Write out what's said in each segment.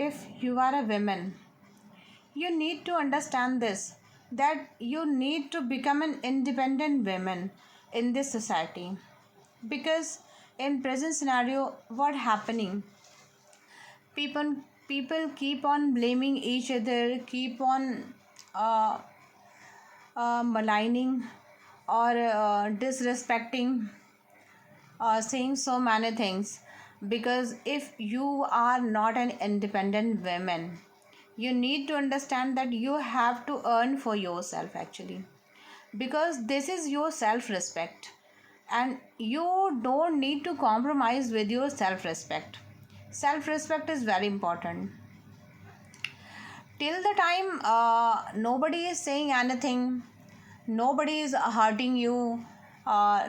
if you are a woman, you need to understand this, that you need to become an independent woman in this society. Because in present scenario, what happening, people people keep on blaming each other, keep on uh, maligning or disrespecting, saying so many things. Because if you are not an independent woman, you need to understand that you have to earn for yourself actually, because this is your self respect, and you don't need to compromise with your self respect. Self respect is very important. Till the time nobody is saying anything, nobody is hurting you,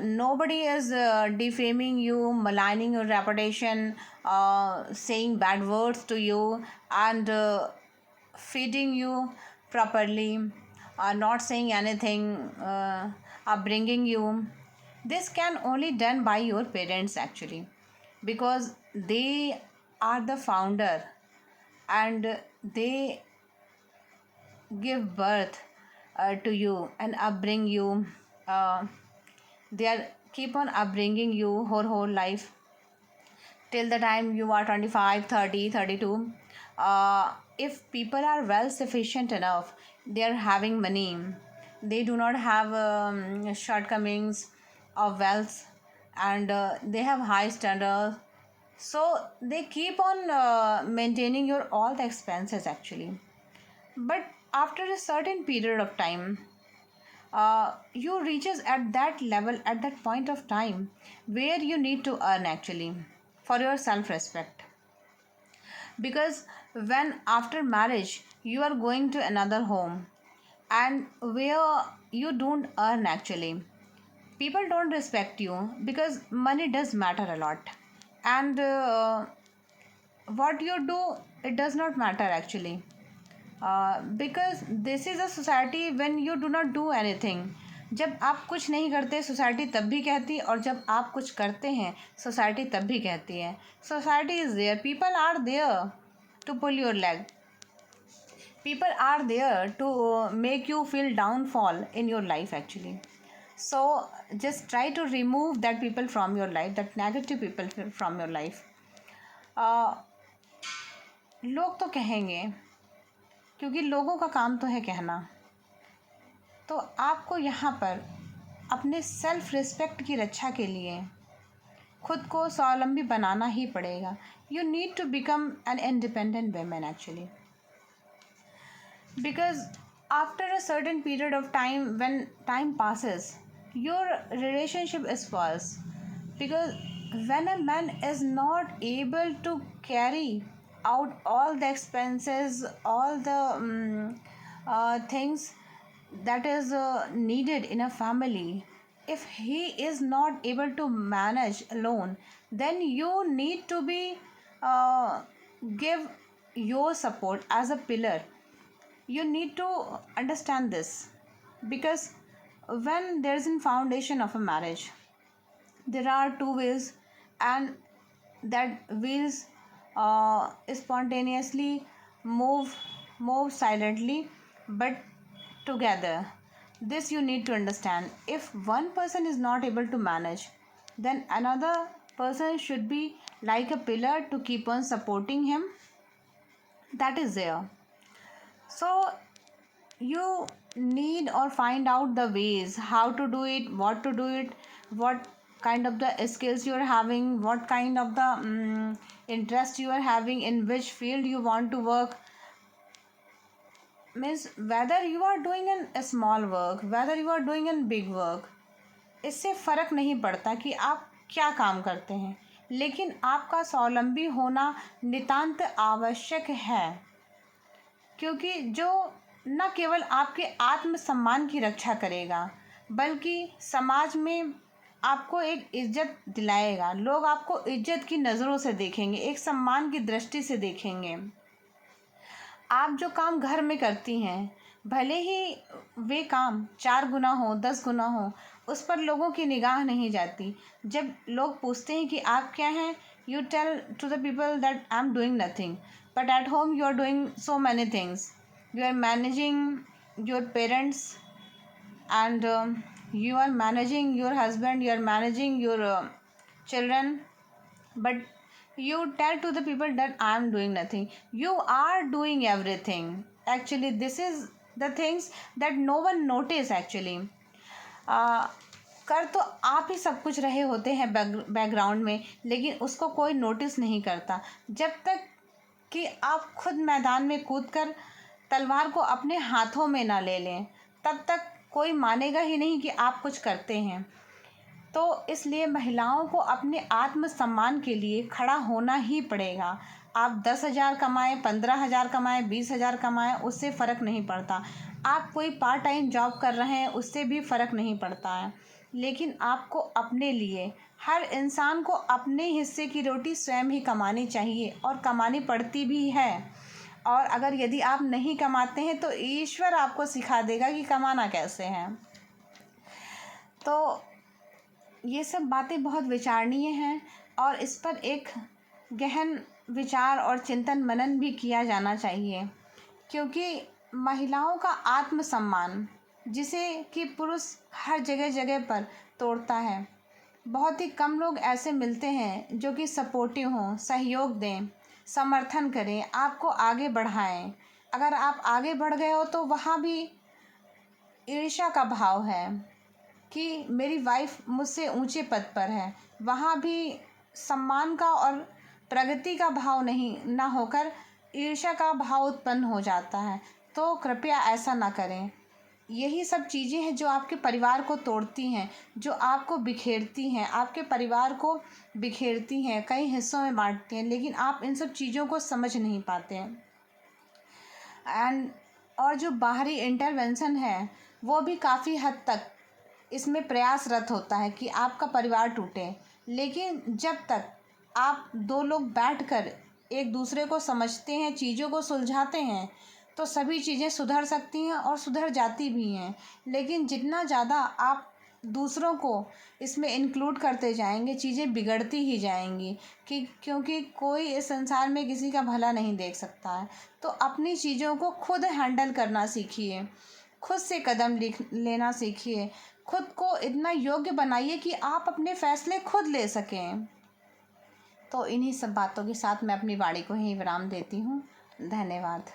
nobody is defaming you, maligning your reputation, saying bad words to you, and feeding you properly, not saying anything, upbringing you. This can only done by your parents actually, because they are the founder, and they give birth to you and upbring you. uh, they are keep on upbringing you whole life till the time you are 25, 30, 32. If people are well sufficient enough, they are having money, they do not have shortcomings of wealth, and they have high standards, so they keep on maintaining your all the expenses actually. But after a certain period of time, you reaches at that level, at that point of time, where you need to earn actually for your self respect. Because when after marriage you are going to another home, and where you don't earn actually, people don't respect you, because money does matter a lot. And what you do, it does not matter actually. Because this is a society when you do not do anything. जब आप कुछ नहीं करते, society तब भी कहती है, और जब आप कुछ करते हैं, सोसाइटी तब भी कहती है. Society is there, people are there to pull your leg, people are there to make you feel downfall in your life actually. So just try to remove that people from your life, that negative people from your life. लोग तो कहेंगे, क्योंकि लोगों का काम तो है कहना. तो आपको यहाँ पर अपने सेल्फ रिस्पेक्ट की रक्षा के लिए खुद को स्वावलंबी बनाना ही पड़ेगा. You need to become an independent women actually. Because after a certain period of time, when time passes, your relationship is false. Because when a man is not able to carry out all the expenses, all the things that is needed in a family, if he is not able to manage alone, then you need to be give your support as a pillar. You need to understand this. Because when there is a foundation of a marriage, there are two wheels, and that wheels spontaneously move silently but together. This you need to understand. If one person is not able to manage, then another person should be like a pillar to keep on supporting him. That is there. So you need or find out the ways how to do it, what to do it, what kind of the skills you are having, what kind of the interest you are having, in which field you want to work. Means whether you are doing a small work, whether you are doing a big work, इससे फ़र्क नहीं पड़ता कि आप क्या काम करते हैं, लेकिन आपका स्वावलंबी होना नितांत आवश्यक है. क्योंकि जो न केवल आपके आत्मसम्मान की रक्षा करेगा, बल्कि समाज में आपको एक इज्जत दिलाएगा. लोग आपको इज्जत की नज़रों से देखेंगे, एक सम्मान की दृष्टि से देखेंगे. आप जो काम घर में करती हैं, भले ही वे काम 4 गुना हो, 10 गुना हो, उस पर लोगों की निगाह नहीं जाती. जब लोग पूछते हैं कि आप क्या हैं, You tell to the people that I'm doing nothing, but at home you are doing so many things. You are managing your parents, and you are managing your husband, you are managing your children, but you tell to the people that I am doing nothing. You are doing everything. Actually, this is the things that no one notice actually. आ, कर तो आप ही सब कुछ रहे होते हैं background में, लेकिन उसको कोई नोटिस नहीं करता। जब तक कि आप खुद मैदान में कूदकर तलवार को अपने हाथों में ना ले लें, तब तक कोई मानेगा ही नहीं कि आप कुछ करते हैं। तो इसलिए महिलाओं को अपने आत्मसम्मान के लिए खड़ा होना ही पड़ेगा। आप 10,000 कमाएं, 15,000 कमाएं, 20,000 कमाएं, उससे फ़र्क नहीं पड़ता। आप कोई पार्ट टाइम जॉब कर रहे हैं, उससे भी फ़र्क नहीं पड़ता है। लेकिन आपको अपने लिए, हर इंसान को अपने हिस्से की रोटी स्वयं ही कमानी चाहिए, और कमानी पड़ती भी है। और अगर यदि आप नहीं कमाते हैं तो ईश्वर आपको सिखा देगा कि कमाना कैसे है। तो ये सब बातें बहुत विचारणीय हैं, और इस पर एक गहन विचार और चिंतन मनन भी किया जाना चाहिए, क्योंकि महिलाओं का आत्मसम्मान, जिसे कि पुरुष हर जगह जगह पर तोड़ता है, बहुत ही कम लोग ऐसे मिलते हैं जो कि सपोर्टिव हों, सहयोग दें, समर्थन करें, आपको आगे बढ़ाएं। अगर आप आगे बढ़ गए हो तो वहाँ भी ईर्ष्या का भाव है कि मेरी वाइफ मुझसे ऊंचे पद पर है, वहाँ भी सम्मान का और प्रगति का भाव नहीं ना होकर ईर्ष्या का भाव उत्पन्न हो जाता है। तो कृपया ऐसा ना करें। यही सब चीज़ें हैं जो आपके परिवार को तोड़ती हैं, जो आपको बिखेरती हैं, आपके परिवार को बिखेरती हैं, कई हिस्सों में बांटती हैं, लेकिन आप इन सब चीज़ों को समझ नहीं पाते हैं। और जो बाहरी इंटरवेंशन है वो भी काफ़ी हद तक इसमें प्रयासरत होता है कि आपका परिवार टूटे। लेकिन जब तक आप दो लोग बैठकर एक दूसरे को समझते हैं, चीज़ों को सुलझाते हैं, तो सभी चीज़ें सुधर सकती हैं और सुधर जाती भी हैं। लेकिन जितना ज़्यादा आप दूसरों को इसमें इंक्लूड करते जाएंगे, चीज़ें बिगड़ती ही जाएंगी, क्योंकि कोई इस संसार में किसी का भला नहीं देख सकता है। तो अपनी चीज़ों को खुद हैंडल करना सीखिए, खुद से कदम लेना सीखिए, खुद को इतना योग्य बनाइए कि आप अपने फैसले खुद ले सकें। तो इन्हीं सब बातों के साथ मैं अपनी वाणी को यहीं विराम देती हूँ। धन्यवाद।